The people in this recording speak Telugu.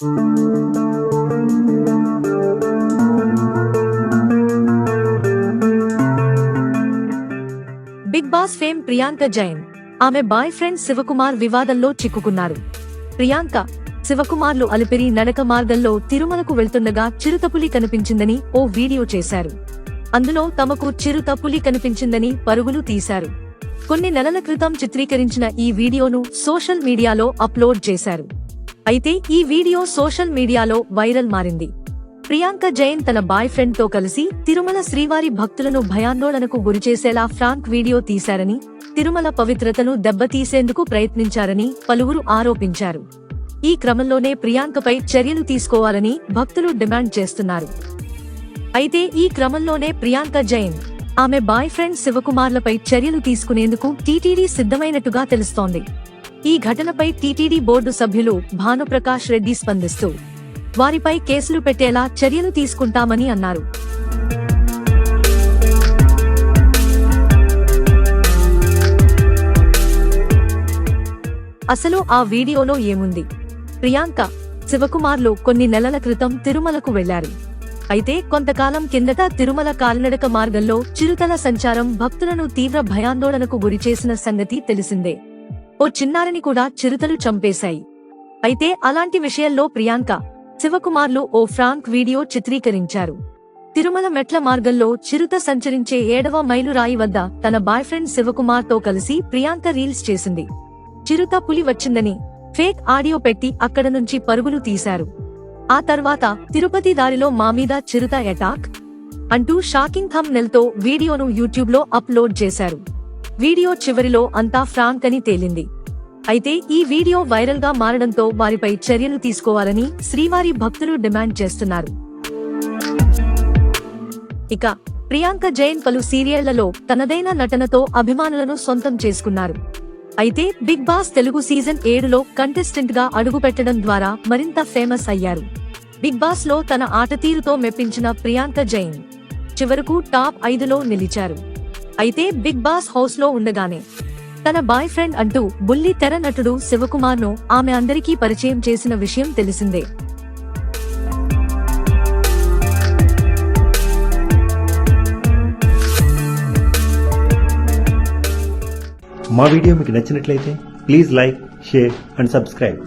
Big Boss fame Priyanka Jain ఆమె బాయ్ ఫ్రెండ్ శివకుమార్ వివాదంలో చిక్కుకున్నారు. ప్రియాంక, శివకుమార్లు అలిపిరి నడక మార్గంలో తిరుమలకు వెళ్తుండగా చిరుతపులి కనిపించిందని ఓ వీడియో చేశారు. అందులో తమకు చిరుతపులి కనిపించిందని పరుగులు తీశారు. కొన్ని నెలల క్రితం చిత్రీకరించిన ఈ వీడియోను సోషల్ మీడియాలో అప్లోడ్ చేశారు. అయితే ఈ వీడియో సోషల్ మీడియాలో వైరల్ మారింది. ప్రియాంక జైన్ తన బాయ్ ఫ్రెండ్ తో కలిసి తిరుమల శ్రీవారి భక్తులను భయాందోళనకు గురిచేసేలా ఫ్రాంక్ వీడియో తీశారని, తిరుమల పవిత్రతను దెబ్బతీసేందుకు ప్రయత్నించారని పలువురు ఆరోపించారు. ఈ క్రమంలోనే ప్రియాంకపై చర్యలు తీసుకోవాలని భక్తులు డిమాండ్ చేస్తున్నారు. అయితే ఈ క్రమంలోనే ప్రియాంక జైన్, ఆమె బాయ్ ఫ్రెండ్ శివకుమార్లపై చర్యలు తీసుకునేందుకు టీటీడీ సిద్ధమైనట్టుగా తెలుస్తోంది. ఈ ఘటనపై టీటీడీ బోర్డు సభ్యులు భానుప్రకాష్ రెడ్డి స్పందిస్తూ వారిపై కేసులు పెట్టేలా చర్యలు తీసుకుంటామని అన్నారు. అసలు ఆ వీడియోలో ఏముంది? ప్రియాంక, శివకుమార్లు కొన్ని నెలల క్రితం తిరుమలకు వెళ్లారు. అయితే కొంతకాలం కిందట తిరుమల కాలినడక మార్గంలో చిరుతల సంచారం భక్తులను తీవ్ర భయాందోళనకు గురిచేసిన సంగతి తెలిసిందే. ఓ చిన్నారిని కూడా చిరుతలు చంపేశాయి. అయితే అలాంటి విషయంలో ప్రియాంక, శివకుమార్లు ఓ ఫ్రాంక్ వీడియో చిత్రీకరించారు. తిరుమల మెట్ల మార్గంలో చిరుత సంచరించే 7వ మైలురాయి వద్ద తన బాయ్ ఫ్రెండ్ శివకుమార్ తో కలిసి ప్రియాంక రీల్స్ చేసింది. చిరుత పులి వచ్చిందని ఫేక్ ఆడియో పెట్టి అక్కడ నుంచి పరుగులు తీశారు. ఆ తర్వాత తిరుపతి దారిలో మా మీద చిరుత అటాక్ అంటూ షాకింగ్ థంబ్నెయిల్ తో వీడియోను యూట్యూబ్ లో అప్లోడ్ చేశారు. వీడియో చివరిలో అంతా ఫ్రాంక్ అని తేలింది. అయితే ఈ వీడియో వైరల్ గా మారడంతో వారిపై చర్యలు తీసుకోవాలని శ్రీవారి భక్తులు డిమాండ్ చేస్తున్నారు. ఇక ప్రియాంక జైన్ పలు సీరియళ్లలో తనదైన నటనతో అభిమానులను సొంతం చేసుకున్నారు. అయితే బిగ్ బాస్ తెలుగు సీజన్ 7లో కంటెస్టెంట్ గా అడుగుపెట్టడం ద్వారా మరింత ఫేమస్ అయ్యారు. బిగ్ బాస్ లో తన ఆటతీరుతో మెప్పించిన ప్రియాంక జైన్ చివరకు టాప్ 5లో నిలిచారు. అయితే బిగ్ బాస్ హౌస్ లో ఉండగానే తన బాయ్ ఫ్రెండ్ అంటూ బుల్లి తెర నటుడు శివకుమార్ ను ఆమె అందరికీ పరిచయం చేసిన విషయం తెలిసిందే. మా వీడియో మీకు నచ్చినట్లయితే please like, share and subscribe.